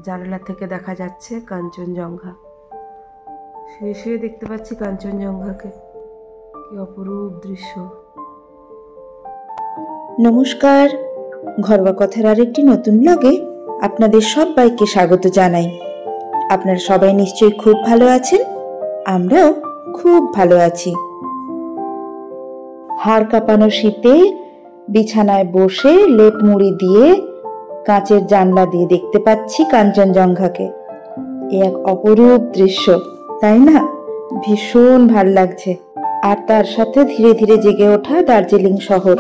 জানালা থেকে দেখা যাচ্ছে কাঞ্চনজঙ্ঘা। শুয়ে শুয়ে দেখতে পাচ্ছি কাঞ্চনজঙ্ঘাকে। কি অপরূপ দৃশ্য। নমস্কার, ঘরোয়া কথার আরেকটি নতুন ব্লগে আপনাদের সবাইকে স্বাগত জানাই। আপনারা সবাই নিশ্চয়ই খুব ভালো আছেন, আমরাও খুব ভালো আছি। হাড় কাঁপানো শীতে বিছানায় বসে লেপ মুড়ি দিয়ে কাঁচের জানলা দিয়ে দেখতে পাচ্ছি কাঞ্চনজঙ্ঘাকে। এ এক অপরূপ দৃশ্য, তাই না? ভীষণ ভাল লাগছে। আর তার সাথে ধীরে ধীরে জেগে ওঠা দার্জিলিং শহর।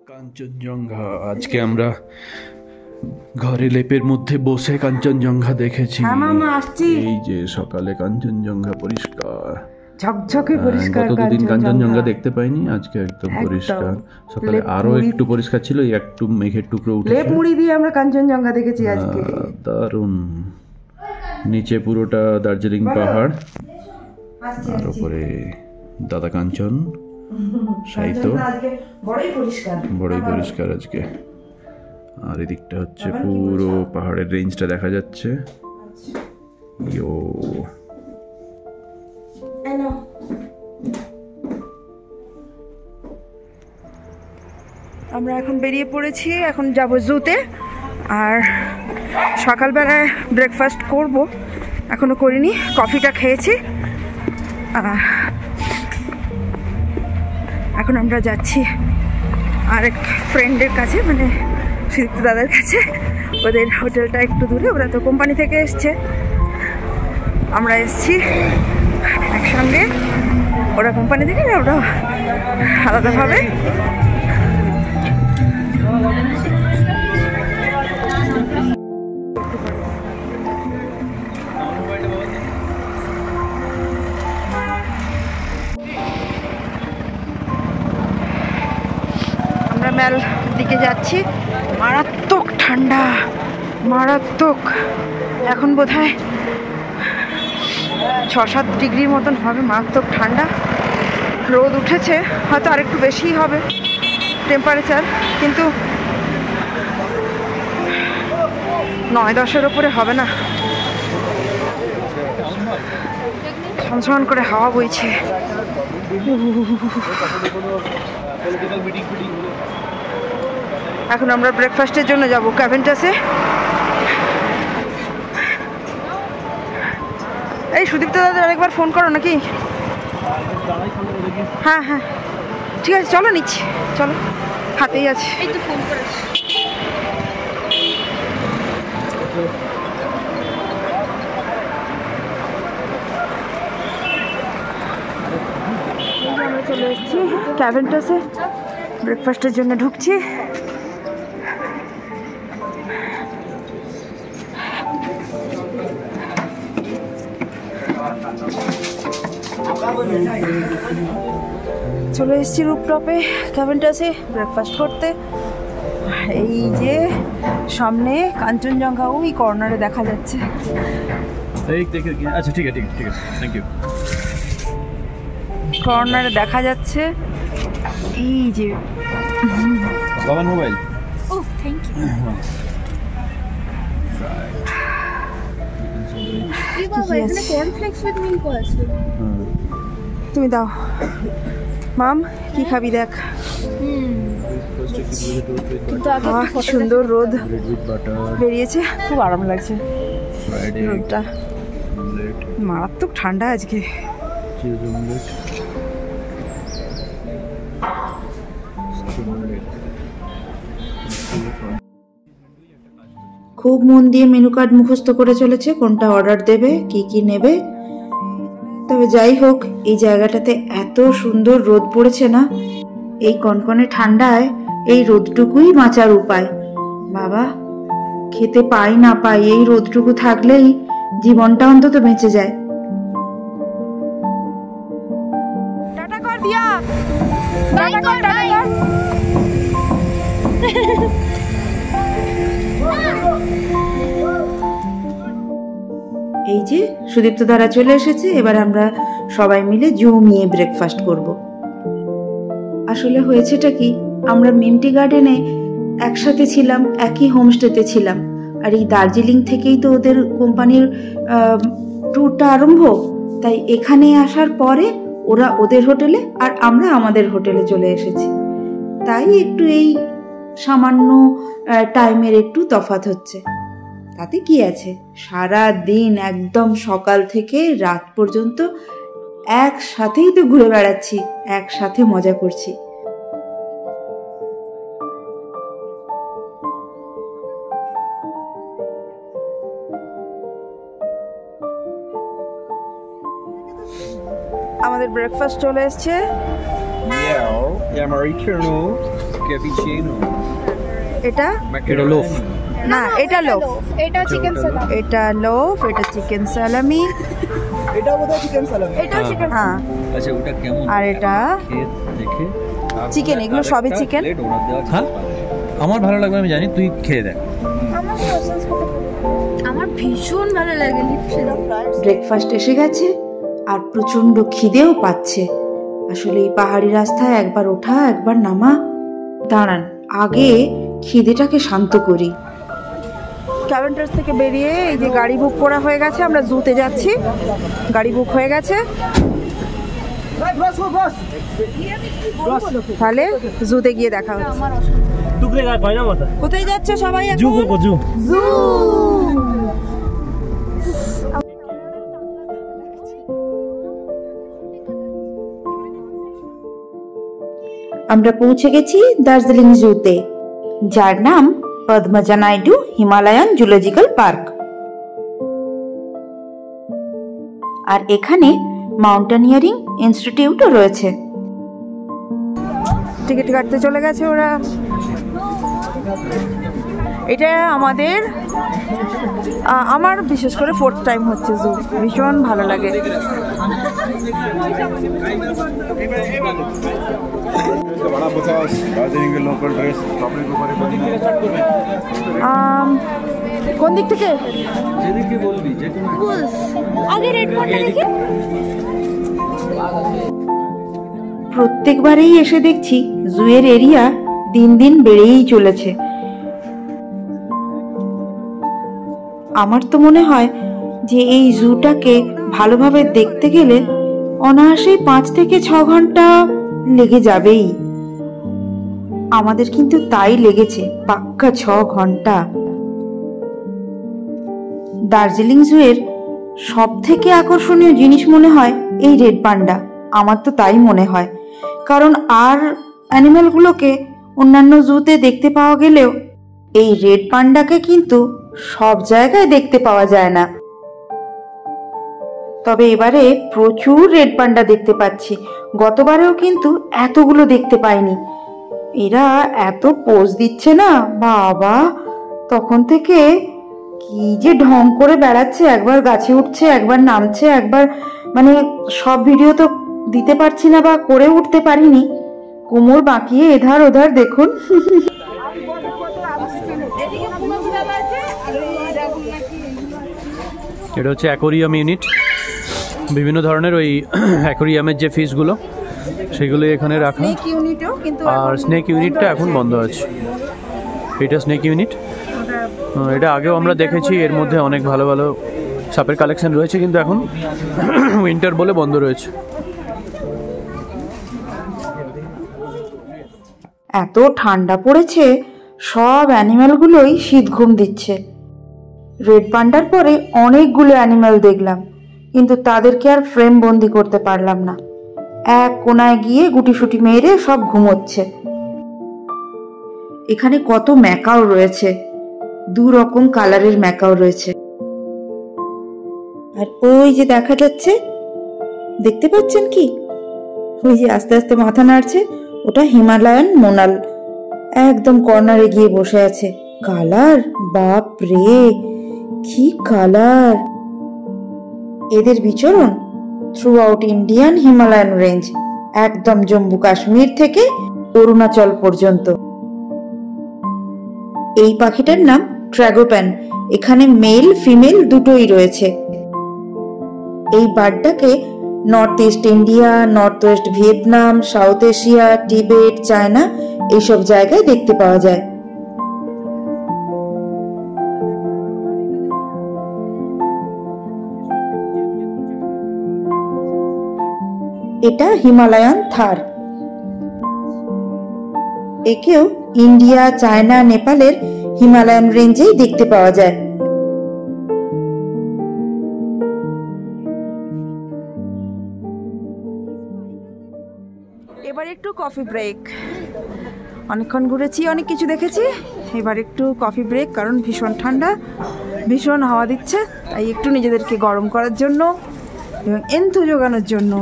কাঞ্চনজঙ্ঘা আজকে আমরা ঘরে লেপের মধ্যে বসে কাঞ্চনজঙ্ঘা দেখেছি। এই যে সকালে কাঞ্চনজঙ্ঘা পরিষ্কার, ঝকঝকে পরিষ্কার। গত দুদিন কাঞ্চনজঙ্ঘা দেখতে পাইনি, আজকে একদম পরিষ্কার। সকালে আরো একটু পরিষ্কার ছিল, একটু মেঘের টুকরো উঠেছে। লেপ মুড়ি দিয়ে আমরা কাঞ্চনজঙ্ঘা দেখেছি আজকে। দারুণ। নিচে পুরোটা দার্জিলিং পাহাড়, আর উপরে দাদা কাঞ্চন সাহিত্য। বড়ই পরিষ্কার আজকে। আর এদিকটা হচ্ছে পুরো পাহাড়ের রেঞ্জটা দেখা যাচ্ছে। ইয়ো, আমরা এখন বেরিয়ে পড়েছি, এখন যাব জুতে। আর সকালবেলায় ব্রেকফাস্ট করব, এখনো করিনি। কফিটা খেয়েছি। এখন আমরা যাচ্ছি আরেক ফ্রেন্ডের কাছে, মানে সিদ্ধ দাদার কাছে। ওদের হোটেলটা একটু দূরে, ওরা তো কোম্পানি থেকে এসছে, আমরা এসছি একসঙ্গে। ওরা কোম্পানি থেকে, ওরা আলাদাভাবে। আমরা মেল দিকে যাচ্ছি। মারাত্মক ঠান্ডা, মারাত্মক। এখন বোধহয় 6-7 ডিগ্রির মতন হবে। মারাত্মক ঠান্ডা। রোদ উঠেছে, হয়তো আরেকটু বেশিই হবে টেম্পারেচার, কিন্তু 9-10-এর ওপরে হবে না। ঝনঝন করে হাওয়া বইছে। এখন আমরা ব্রেকফাস্টের জন্য যাব ক্যাভেন্টাসে। এই সুদীপ্ত দাদা আরেকবার ফোন করো নাকি? হ্যাঁ হ্যাঁ, ঠিক আছে, চলো নিচ্ছি, চলো, হাতেই আছে। আমরা চলে এসেছি ক্যাভেন্টাসে, ব্রেকফাস্টের জন্য ঢুকছি। চলে এসেছি রুপটপে ক্যাভেন্টাসে ব্রেকফাস্ট করতে। এই যে সামনে কাঞ্চনজঙ্ঘা ওই কর্নারে দেখা যাচ্ছে। আচ্ছা, ঠিক আছে, থ্যাংক ইউ। কর্নারে দেখা যাচ্ছে এই যে বাবার মোবাইল। O thank you. এই বাবা, এখানে কর্নফ্লেক্স উইথ মিল্ক আছে। তুমি দাও মাম, কি খাবি দেখ। সুন্দর রোদ বেরিয়েছে, খুব আরাম লাগছে রোদটা। মারাত্মক ঠান্ডা আজকে। খুব মন দিয়ে মেনু কার্ড মুখস্থ করে চলেছে, কোনটা অর্ডার দেবে, কি কি নেবে। তবে যাই হোক, এই জায়গাটাতে এত সুন্দর রোদ পড়েছে না, এই কনকনে ঠান্ডায় এই রোদটুকুই বাঁচার উপায়। বাবা, খেতে পাই না পাই, এই রোদটুকু থাকলেই জীবনটা অন্তত বেঁচে যায়। টাটা কর দিয়া, টাটা কর, টাটা কর। এই যে সুদীপ্ত দ্বারা চলে এসেছে, এবার আমরা সবাই মিলে জমিয়ে ব্রেকফাস্ট করব। আসলে হয়েছেটা কি, আমরা মিন্টি গার্ডেনে একসাথে ছিলাম, একই হোমস্টেতে ছিলাম। আর এই দার্জিলিং থেকেই তো ওদের কোম্পানির ট্যুরটা আরম্ভ, তাই এখানে আসার পরে ওরা ওদের হোটেলে আর আমরা আমাদের হোটেলে চলে এসেছি। তাই একটু এই সামান্য টাইমের একটু তফাৎ হচ্ছে, তাতে কি আছে। সারা দিন একদম সকাল থেকে রাত পর্যন্ত একসাথেই তো ঘুরে বেড়াচ্ছি, একসাথে মজা করছি। আমাদের ব্রেকফাস্ট চলে এসছে। এটা লোফ না, এটা লোফ, এটা চিকেন সালামি, এটা লোফ, এটা চিকেন সালামি, এটা বোধহয় চিকেন সালামি। এটাও চিকেন। হ্যাঁ, আচ্ছা ওটা কেমন? আর এটা দেখে চিকেন, এগুলো সবই চিকেন। হ্যাঁ আমার ভালো লাগবে, আমি জানি, তুই খেয়ে দেখ। আমার ভীষণ ভালো লাগে লিপসে। ব্রেকফাস্ট এসে গেছে আর প্রচন্ড খিদেও পাচ্ছে। আসলে এই পাহাড়ি রাস্তায় একবার ওঠা একবার নামা। দাঁড়ান, আগে খিদেটাকে শান্ত করি। ক্যাভেন্টার্স থেকে বেরিয়ে এই যে গাড়ি বুক করা হয়ে গেছে, আমরা জুতে যাচ্ছি, গাড়ি বুক হয়ে গেছে। তাহলে জুতে গিয়ে দেখা হচ্ছে। কোথায় যাচ্ছে সবাই? জু। আমরা পৌঁছে গেছি দার্জিলিং জুতে, যার নাম Padmaja Naidu Himalayan zoological park. আর এখানে মাউন্টেনিয়ারিং ইনস্টিটিউটও রয়েছে। টিকিট কাটতে চলে গেছে ওরা। এটা আমার বিশেষ করে 4th টাইম হচ্ছে জু, ভীষণ ভালো লাগে। কোন দিক থেকে? আগে রেড পয়েন্টটা দেখি। প্রত্যেকবারেই এসে দেখছি জুয়ের এরিয়া দিন দিন বেড়েই চলেছে। আমার তো মনে হয় যে এই জুটাকে ভালোভাবে দেখতে গেলে অনায়াসেই 5 থেকে 6 ঘন্টা লেগে যাবেই। আমাদের কিন্তু তাই লেগেছে, পাক্কা 6 ঘন্টা। দার্জিলিং জুয়ের সব থেকে আকর্ষণীয় জিনিস মনে হয় এই রেড পান্ডা। আমার তো তাই মনে হয়, কারণ আর অ্যানিমেলগুলোকে অন্যান্য জুতে দেখতে পাওয়া গেলেও এই রেড পান্ডাকে কিন্তু সব জায়গায় দেখতে পাওয়া যায় না। তবে এবারে প্রচুর রেড পান্ডা দেখতে পাচ্ছি, গতবারেও কিন্তু এতগুলো দেখতে পাইনি। এরা এত পোজ দিচ্ছে না বাবা, তখন থেকে কি যে ঢং করে বেড়াচ্ছে, একবার গাছে উঠছে, একবার নামছে, একবার মানে সব ভিডিও তো দিতে পারছি না বা করে উঠতে পারিনি। কোমর বাঁকিয়ে এধার ওধার দেখুন। এটা হচ্ছে অ্যাকোরিয়াম ইউনিট, বিভিন্ন ধরনের ওই অ্যাকোরিয়ামের যে ফিশগুলো সেগুলো এখানে রাখা। আর স্নেক ইউনিটটা এখন বন্ধ আছে। এটা স্নেক ইউনিট, এটা আগেও আমরা দেখেছি, এর মধ্যে অনেক ভালো ভালো সাপের কালেকশন রয়েছে, কিন্তু এখন উইন্টার বলে বন্ধ রয়েছে। এত ঠান্ডা পড়েছে, সব অ্যানিমেলগুলোই শীত ঘুম দিচ্ছে। রেড পান্ডার পরে অনেকগুলো অ্যানিমেল দেখলাম, কিন্তু তাদেরকে আর ফ্রেম বন্দি করতে পারলাম না। এক কোনায় গিয়ে গুটিসুটি মেরে সব ঘুমোচ্ছে। এখানে কত ম্যাকাও রয়েছে, 2 রকম কালারের ম্যাকাও রয়েছে। আর ওই যে দেখা যাচ্ছে, দেখতে পাচ্ছেন কি, ওই যে আস্তে আস্তে মাথা নাড়ছে, ওটা হিমালয়ান মোনাল, একদম কর্নারে গিয়ে বসে আছে। কালার, বাপ রে কি কালার! এদের বিচরণ through out Indian Himalayan range, একদম জম্মু কাশ্মীর থেকে অরুণাচল পর্যন্ত। এই পাখিটার নাম ট্র্যাগোপ্যান। এখানে মেল ফিমেল দুটোই রয়েছে। এই বার্ডটাকে north east India, north west Vietnam, south Asia, Tibet, China এইসব জায়গায় দেখতে পাওয়া যায়। এটা হিমালয়ান থার। একেও ইন্ডিয়া, চায়না, নেপালের হিমালয়ান রেঞ্জেই দেখতে পাওয়া যায়। এবার একটু কফি ব্রেক। অনেকক্ষণ ঘুরেছি, অনেক কিছু দেখেছি, এবার একটু কফি ব্রেক, কারণ ভীষণ ঠান্ডা, ভীষণ হাওয়া দিচ্ছে, তাই একটু নিজেদেরকে গরম করার জন্য এবং এন্থু জোগানোর জন্য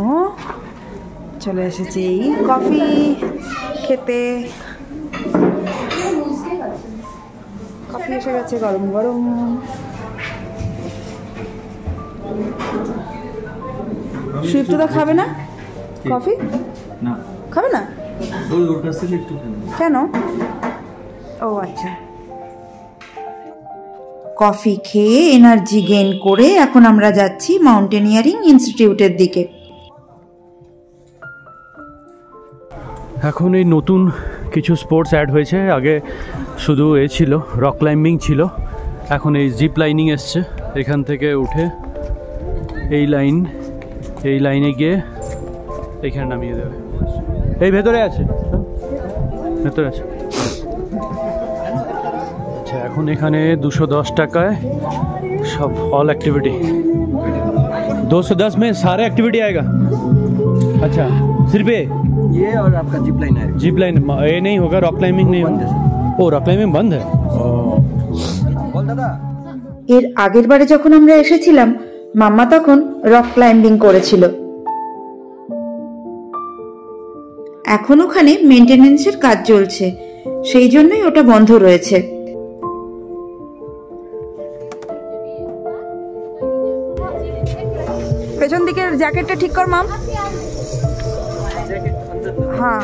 চলে এসেছি এই কফি খেতে। কফি এসে গেছে গরম গরম। সুদীপ্তদা খাবে না কফি? না খাবে না? ওর কাছ থেকে একটু কেন? ও আচ্ছা। কফি খেয়ে এনার্জি গেইন করে এখন আমরা যাচ্ছি মাউন্টেনিয়ারিং ইনস্টিটিউটের দিকে। এখন এই নতুন কিছু স্পোর্টস অ্যাড হয়েছে। আগে শুধু ছিল রক ক্লাইম্বিং ছিল, এখন এই জিপ লাইনিং এসছে। এখান থেকে উঠে এই লাইনে গিয়ে এখানে নামিয়ে দেবে। এই ভেতরে আছে, ভেতরে আছে। আচ্ছা, এখন এখানে 210 টাকায় सब ऑल एक्टिविटी। 210 में सारे एक्टिविटी आएगा। अच्छा, सिर्फ ये और आपका जिप लाइन है। जिप लाइन ये नहीं होगा, रॉक क्लाइंबिंग नहीं होगा। ओ रॉक क्लाइंबिंग बंद है। बोल दादा। এর আগের বারে যখন আমরা এসেছিলাম মাম্মা তখন রক ক্লাইম্বিং করেছিল। এখন ওখানে মেইনটেনেন্সের কাজ চলছে, সেই জন্যই ওটা বন্ধ রয়েছে। পেছন দিকের জ্যাকেটটা ঠিক কর মাম। হ্যাঁ,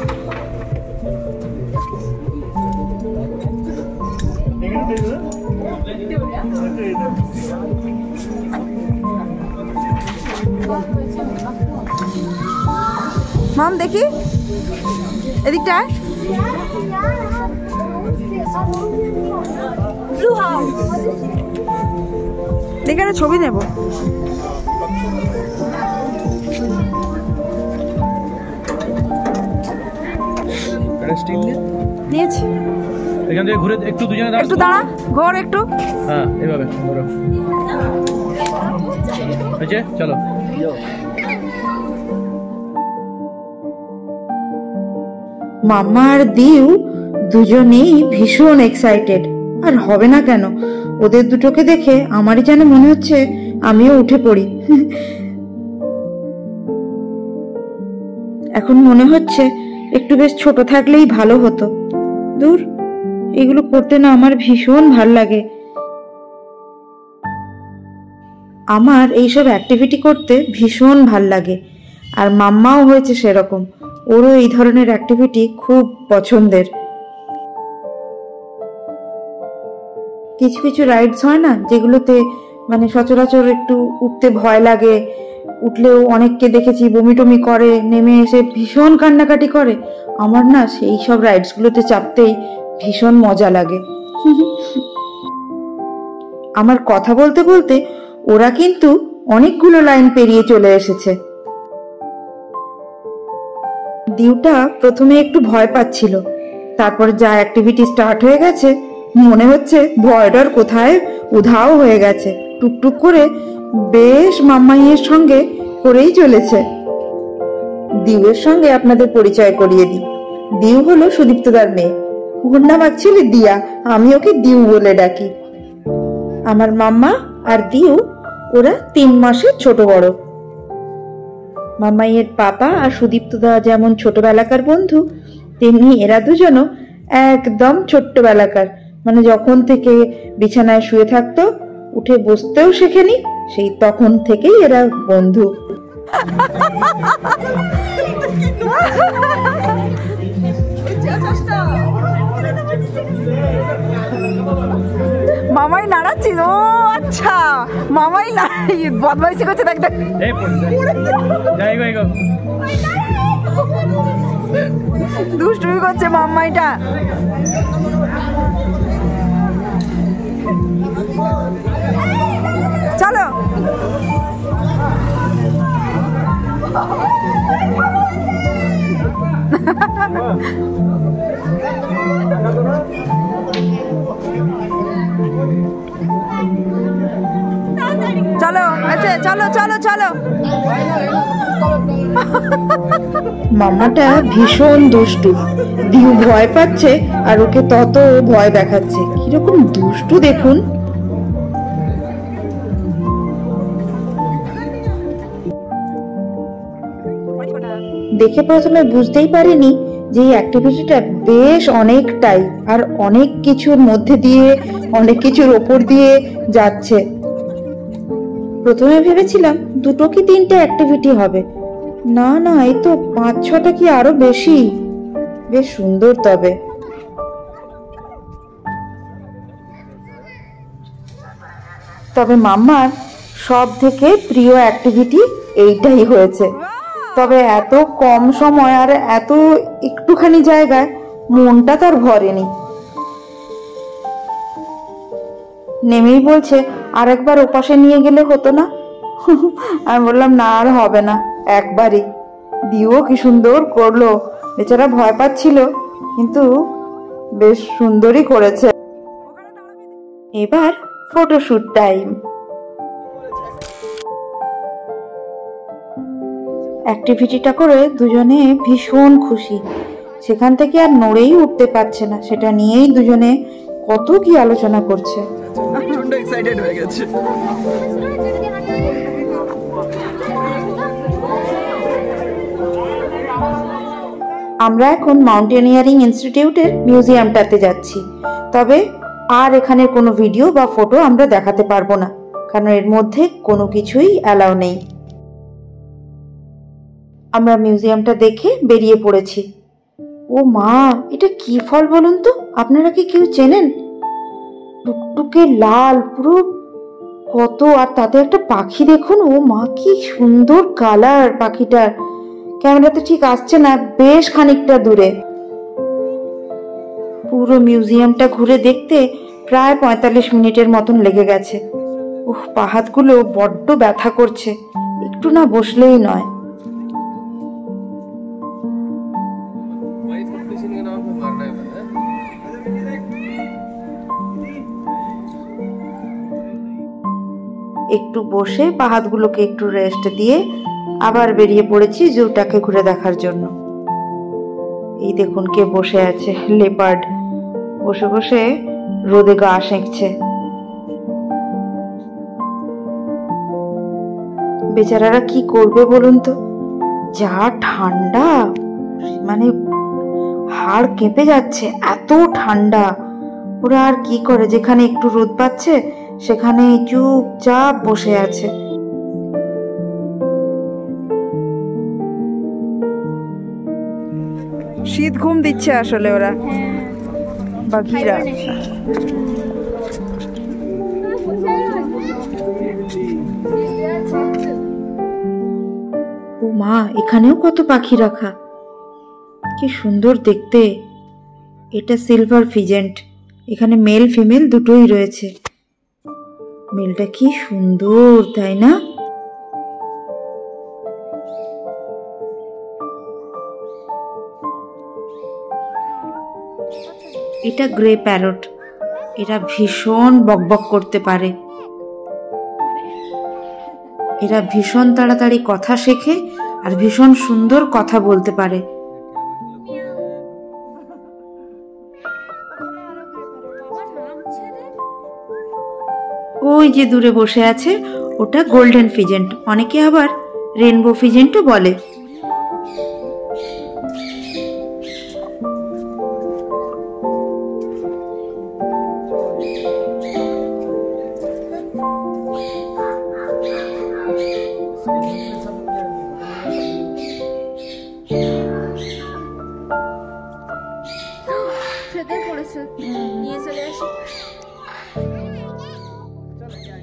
মাম দেখি এদিকটা। এখানে ছবি নেব। নিয়েছি। এখান থেকে ঘুরে একটু দুজনে একটু দাঁড়া, ঘোর একটু। হ্যাঁ, এইভাবে ঘোরো। আচ্ছা চলো। মাম্মা আর দিউ দুজনেই ভীষণ এক্সাইটেড। আর হবে না কেন, ওদের দুটোকে দেখে আমারই যেন মনে হচ্ছে আমিও উঠে পড়ি। এখন মনে হচ্ছে একটু বেশ ছোট থাকলেই ভালো হতো। দূর, এগুলো করতে না আমার ভীষণ ভাল লাগে। আমার এইসব অ্যাক্টিভিটি করতে ভীষণ ভাল লাগে, আর মাম্মাও হয়েছে সেরকম, ওরও এই ধরনের অ্যাক্টিভিটি খুব পছন্দের। কিছু কিছু রাইডস হয় না যেগুলোতে মানে সচরাচর একটু উঠতে ভয় লাগে, উঠলেও অনেককে দেখেছি বমি টমি করে, নেমে এসে ভীষণ কান্নাকাটি করে। আমার না সেই সব রাইডসগুলোতে চাপতেই ভীষণ মজা লাগে। আমার কথা বলতে বলতে ওরা কিন্তু অনেকগুলো লাইন পেরিয়ে চলে এসেছে। দিউটা প্রথমে একটু ভয় পাচ্ছিল, তারপর যা অ্যাক্টিভিটি স্টার্ট হয়ে গেছে মনে হচ্ছে ভয়ডর কোথায় উধাও হয়ে গেছে। টুকটুক করে বেশ মাম্মাইয়ের সঙ্গে করেই চলেছে। দিউয়ের সঙ্গে আপনাদের পরিচয় করিয়ে দিই। দিউ হলো সুদীপ্তদার মেয়ে। ওর নাম অ্যাকচুয়ালি দিয়া, আমি ওকে দিউ বলে ডাকি। আমার মাম্মা আর দিউ ওরা 3 মাসের ছোট বড়। মাম্মাইয়ের পাপা আর সুদীপ্তদা যেমন ছোটবেলাকার বন্ধু, তেমনি এরা দুজনও একদম ছোট্টবেলাকার, মানে যখন থেকে বিছানায় শুয়ে থাকতো, উঠে বসতেও শেখেনি, সেই তখন থেকেই এরা বন্ধু। মামাই নাড়াচ্ছিল। ও আচ্ছা, মামাই বদমাইশি করছে। দেখ দেখ, দুষ্টুমি করছে মাম্মাইটা। চলো। চলো আচ্ছা চলো চলো চলো। মাম্মাটা ভীষণ দুষ্টু, দিউ ভয় পাচ্ছে আর ওকে তত ভয় দেখাচ্ছে। কিরকম দুষ্টু দেখুন। দেখে প্রথমে বুঝতেই পারিনি যে এই অ্যাক্টিভিটিটা বেশ অনেকটাই আর অনেক কিছুর মধ্যে দিয়ে অনেক কিছুর ওপর দিয়ে যাচ্ছে। প্রথমে ভেবেছিলাম 2 কি 3টে অ্যাক্টিভিটি হবে, না না এই তো 5-6টা কি আরো বেশি। বেশ সুন্দর। তবে মাম্মার সব থেকে প্রিয় অ্যাক্টিভিটি এইটাই হয়েছে। তবে এত কম সময় আর এত একটুখানি জায়গায় মনটা তার ভরেনি। নেমেই বলছে আরেকবার ওপাশে নিয়ে গেলে হতো না? আমি বললাম না আর হবে না, একবারই। দিও কি সুন্দর করলো, বেচারা ভয় পাচ্ছিল কিন্তু বেশ সুন্দরই করেছে। এবার ফটোশুট টাইম। অ্যাক্টিভিটিটা করে দুজনে ভীষণ খুশি। সেখান থেকে আর নড়েই উঠতে পারছে না, সেটা নিয়েই দুজনে কত কি আলোচনা করছে। প্রচন্ড এক্সাইটেড হয়ে গেছে। আমরা এখন মাউন্টেনিয়ারিং ইনস্টিটিউটের মিউজিয়ামটাতে যাচ্ছি। তবে আর এখানে কোনো ভিডিও বা ফটো আমরা দেখাতে পারবো না, কারণ এর মধ্যে কোনো কিছুই অ্যালাউ নেই। আমরা মিউজিয়ামটা দেখে বেরিয়ে পড়েছি। ও মা, এটা কি ফল বলুন তো? আপনারা কি কেউ চেনেন? টুকটুকে লাল পুরো, কত, আর তাতে একটা পাখি দেখুন। ও মা, কি সুন্দর কালার পাখিটার। ক্যামেরাতে ঠিক আসছে না, বেশ খানিকটা দূরে। পুরো মিউজিয়ামটা ঘুরে দেখতে প্রায় 45 মিনিটের মতন লেগে গেছে। পা হাতগুলো বড্ড ব্যথা করছে, একটু না বসলেই নয়। একটু বসে পা হাতগুলোকে একটু রেস্ট দিয়ে আবার বেরিয়ে পড়েছি জুটাকে ঘুরে দেখার জন্য। এই দেখুন কে বসে আছে, লেপার্ড। বসে বসে রোদে গা সেঁকছে। বেচারারা কি করবে বলুন তো, যা ঠান্ডা, মানে হাড় কেঁপে যাচ্ছে, এত ঠান্ডা। ওরা আর কি করে, যেখানে একটু রোদ পাচ্ছে সেখানে চুপচাপ বসে আছে। শীত ঘুম দিচ্ছে আসলে ওরা, বাঘিরা। ও মা, এখানেও কত পাখি রাখা, কি সুন্দর দেখতে। এটা সিলভার ফিজেন্ট, এখানে মেল ফিমেল দুটোই রয়েছে। মেলটা কি সুন্দর, তাই না? এটা গ্রে প্যারট, এরা ভীষণ বকবক করতে পারে। এরা ভীষণ তাড়াতাড়ি কথা শেখে আর ভীষণ সুন্দর কথা বলতে পারে। ওই যে দূরে বসে আছে ওটা গোল্ডেন ফিজেন্ট, অনেকে আবার রেনবো ফিজেন্টও বলে।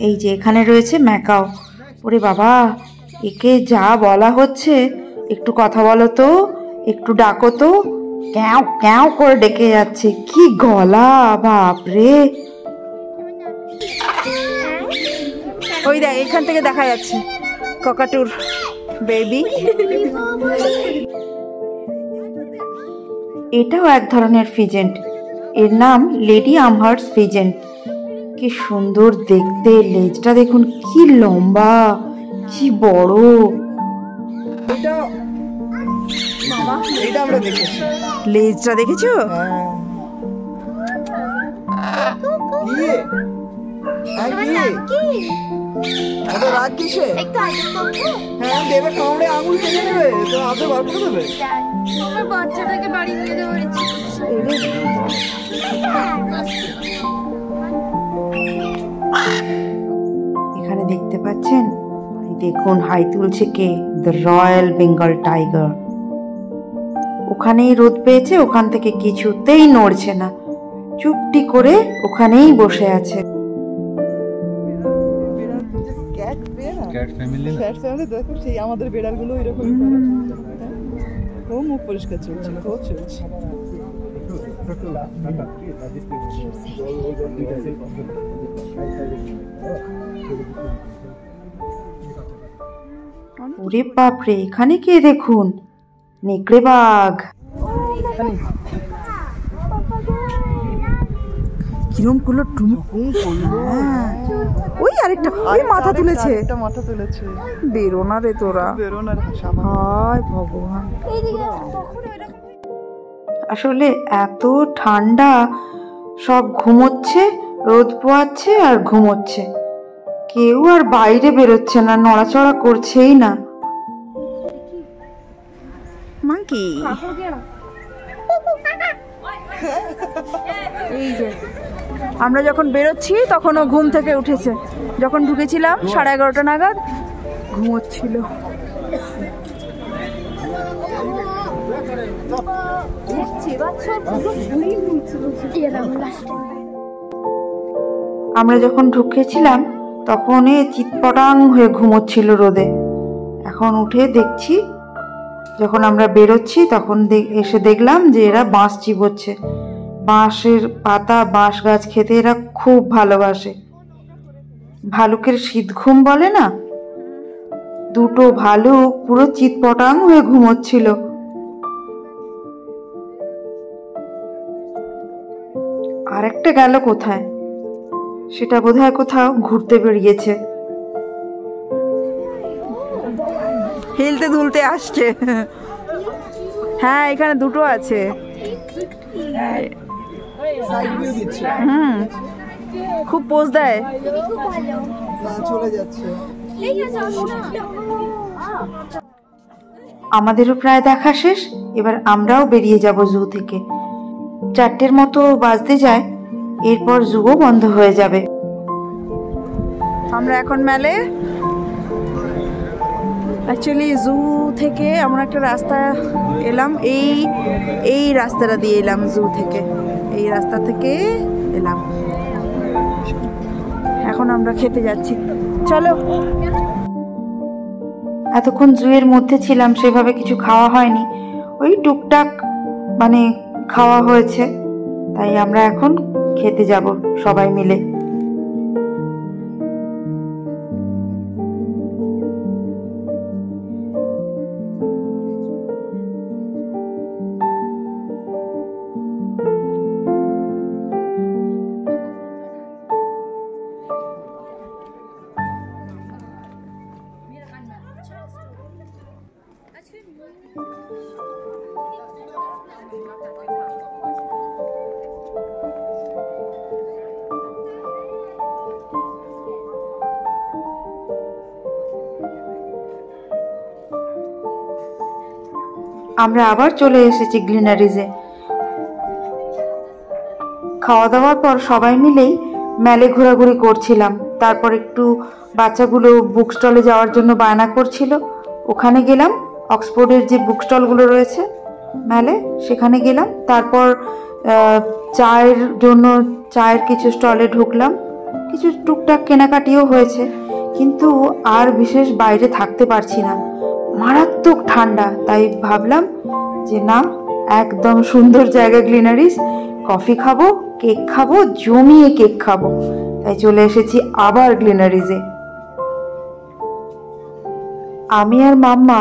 এই যে এখানে রয়েছে ম্যাকাও। ওরে বাবা, একে যা বলা হচ্ছে, একটু কথা বলো তো, একটু ডাকো তো, ক্যাও ক্যাও করে ডেকে যাচ্ছে। কি গলা, বাপরে। ওই দেখ, এখান থেকে দেখা যাচ্ছে ককাটুর বেবি। এটাও এক ধরনের ফিজেন্ট, এর নাম লেডি আমহার্স ফিজেন্ট। কি সুন্দর দেখতে, লেজটা দেখুন কি লম্বা, কি বড়। এটা আমরা দেখেছি। লেজটা দেখেছো? রাগ কিসে? হ্যাঁ দেবে, কামড়ে আঙুল কেটে নেবে তো, হাতে বার করে দেবে। আমার বাচ্চাটাকে বাড়ি নিয়ে দেওয়া হয়েছে। এখানে দেখতে পাচ্ছেন, দেখুন হাই তুলছে কে, দ্য রয়্যাল বেঙ্গল টাইগার। ওখানেই রোদ পেয়েছে, ওখান থেকে কিছুতেই নড়ছে না, চুপটি করে ওখানেই বসে আছে। ক্যাট ফ্যামিলি দেখো, সেই আমাদের বেড়ালগুলো এরকমই করে। ও মুখ পরিষ্কার চলছে, ও চলছে। ওরে বাপরে, এখানে কে দেখুন, নেকড়ে বাঘ। কিরম করলো টুমকুম করলো। ওই আরেকটা, ওই মাথা তুলেছে, মাথা তুলেছে। বেরো না রে তোরা, বেরো না। হায় ভগবান। আসলে এত ঠান্ডা, সব ঘুমোচ্ছে, রোদ পোয়াচ্ছে আর ঘুমোচ্ছে, কেউ আর বাইরে বেরোচ্ছে না, নড়াচড়া করছেই না। মাঙ্কি, এই যে আমরা যখন বেরোচ্ছি তখন ও ঘুম থেকে উঠেছে, যখন ঢুকেছিলাম 11:30 নাগাদ ঘুমোচ্ছিল। আমরা যখন ঢুকেছিলাম তখন এ চিৎপটাং হয়ে ঘুমোচ্ছিল রোদে। এখন উঠে দেখছি, যখন আমরা বেরোচ্ছি তখন এসে দেখলাম যে এরা বাঁশ চিবোচ্ছে। বাঁশের পাতা, বাঁশ গাছ খেতে এরা খুব ভালোবাসে। ভালুকের শীত ঘুম বলে না, দুটো ভালুক পুরো চিৎপটাং হয়ে ঘুমোচ্ছিল। আরেকটা গেল কোথায়, সেটা বোধহয় কোথাও ঘুরতে বেরিয়েছে। হেলতে দুলতে আসছে। হ্যাঁ, এখানে দুটো আছে। খুব পোজ দেয়। চলে যাচ্ছে। আমাদেরও প্রায় দেখা শেষ, এবার আমরাও বেরিয়ে যাব জু থেকে। 4টের মতো বাজতে যায়, এরপর জুও বন্ধ হয়ে যাবে। আমরা এখন মেলে, অ্যাকচুয়ালি জু থেকে আমরা একটা রাস্তা এলাম, এই রাস্তাটা দিয়ে এলাম জু থেকে, এই রাস্তা থেকে এলাম। এখন আমরা খেতে যাচ্ছি, চলো। এতক্ষণ জুয়ের মধ্যে ছিলাম, সেভাবে কিছু খাওয়া হয়নি, ওই টুকটাক মানে খাওয়া হয়েছে, তাই আমরা এখন খেতে যাব সবাই মিলে। আমরা আবার চলে এসেছি গ্লিনারিজে। খাওয়া দাওয়ার পর সবাই মিলেই মেলে ঘোরাঘুরি করছিলাম। তারপর একটু বাচ্চাগুলো বুক স্টলে যাওয়ার জন্য বায়না করছিল, ওখানে গেলাম। অক্সফোর্ডের যে বুক স্টলগুলো রয়েছে মেলে, সেখানে গেলাম। তারপর চায়ের জন্য চায়ের কিছু স্টলে ঢুকলাম, কিছু টুকটাক কেনাকাটিও হয়েছে, কিন্তু আর বিশেষ বাইরে থাকতে পারছি না, মারাত্মক ঠান্ডা। তাই ভাবলাম যে না, একদম সুন্দর জায়গা গ্লিনারিস, কফি খাবো, কেক খাবো, জমিয়ে কেক খাবো। তাই চলে এসেছি আবার গ্লিনারিজে। আমি আর মাম্মা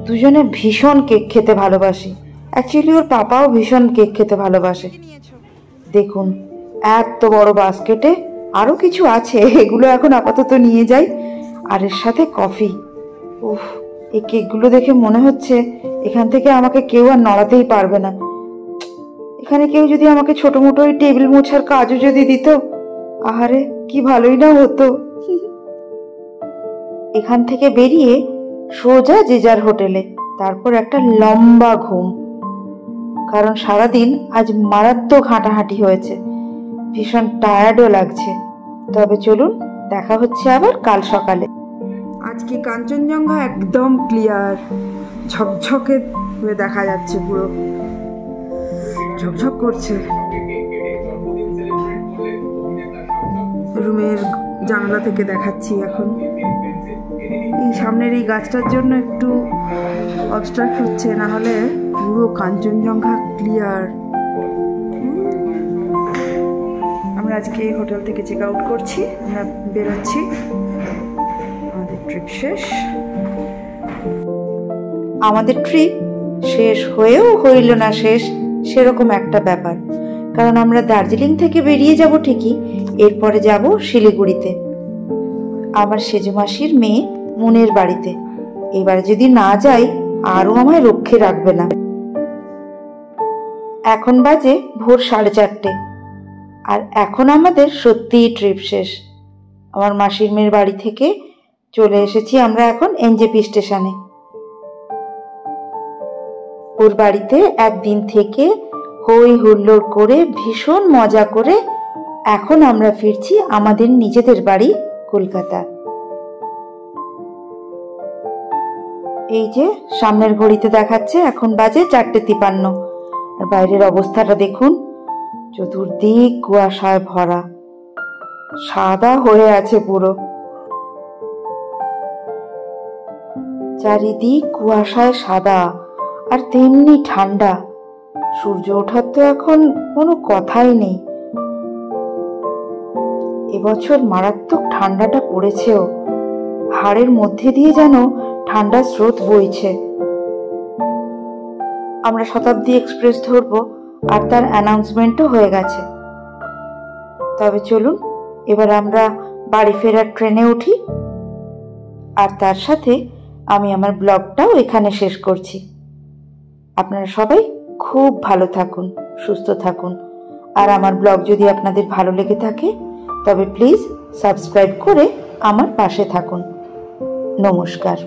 দুজনে ভীষণ কেক খেতে ভালোবাসি, অ্যাকচুয়ালি ওর পাপাও ভীষণ কেক খেতে ভালোবাসে। দেখুন এত বড় বাস্কেটে আরো কিছু আছে, এগুলো এখন আপাতত নিয়ে যাই। আর এর সাথে কফি। উফ, এই কেকগুলো দেখে মনে হচ্ছে এখান থেকে আমাকে কেউ আর নড়াতেই পারবে না। এখানে কেউ যদি আমাকে ছোট মোটো ওই টেবিল মোছার কাজও যদি দিত, আহারে কি ভালোই না হতো। এখান থেকে বেরিয়ে সোজা যে যার হোটেলে, তারপর একটা লম্বা ঘুম, কারণ সারাদিন আজ মারাত্মক হাঁটাহাঁটি হয়েছে, ভীষণ টায়ার্ডও লাগছে। তবে চলুন, দেখা হচ্ছে আবার কাল সকালে। আজকে কাঞ্চনজঙ্ঘা একদম ক্লিয়ার, ঝকঝকে হয়ে দেখা যাচ্ছে, পুরো ঝকঝক করছে। রুমের জানলা থেকে দেখাচ্ছি এখন। এই সামনের এই গাছটার জন্য একটু অবস্ট্রাক্ট হচ্ছে, না হলে পুরো কাঞ্চনজঙ্ঘা ক্লিয়ার। আমরা আজকে হোটেল থেকে চেক আউট করছি, আমরা বেরোচ্ছি, আমাদের ট্রিপ শেষ। আমাদের ট্রিপ শেষ হয়েও হইল না শেষ, সেরকম একটা ব্যাপার। কারণ আমরা দার্জিলিং থেকে বেরিয়ে যাব ঠিকই, এরপরে যাব শিলিগুড়িতে, আমার সেজো মাসির মেয়ে মুনের বাড়িতে। এবার যদি না যাই আরও আমায় রক্ষে রাখবে না। এখন বাজে ভোর 4:30, আর এখন আমাদের সত্যিই ট্রিপ শেষ। আমার মাসির মেয়ের বাড়ি থেকে চলে এসেছি আমরা এখন এনজেপি স্টেশনে। ওর বাড়িতে একদিন থেকে হই হুল্লোড় করে ভীষণ মজা করে এখন আমরা ফিরছি আমাদের নিজেদের বাড়ি কলকাতা। এই যে সামনের ঘড়িতে দেখাচ্ছে এখন বাজে 4:53, আর বাইরের অবস্থাটা দেখুন, চতুর্দিক কুয়াশায় ভরা, সাদা হয়ে আছে পুরো, চারিদিক কুয়াশায় সাদা আর তেমনি ঠান্ডা। সূর্য ওঠার তো এখন কোনো কথাই নেই। এবছর মারাত্মক ঠান্ডাটা পড়েছেও, হাড়ের মধ্যে দিয়ে যেন ঠান্ডার স্রোত বইছে। আমরা শতাব্দী এক্সপ্রেস ধরবো, আর তার অ্যানাউন্সমেন্টও হয়ে গেছে। তবে চলুন এবার আমরা বাড়ি ফেরার ট্রেনে উঠি, আর তার সাথে আমি আমার ব্লগটাও এখানে শেষ করছি। আপনারা সবাই খুব ভালো থাকুন, সুস্থ থাকুন, আর আমার ব্লগ যদি আপনাদের ভালো লেগে থাকে তবে প্লিজ সাবস্ক্রাইব করে আমার পাশে থাকুন। নমস্কার।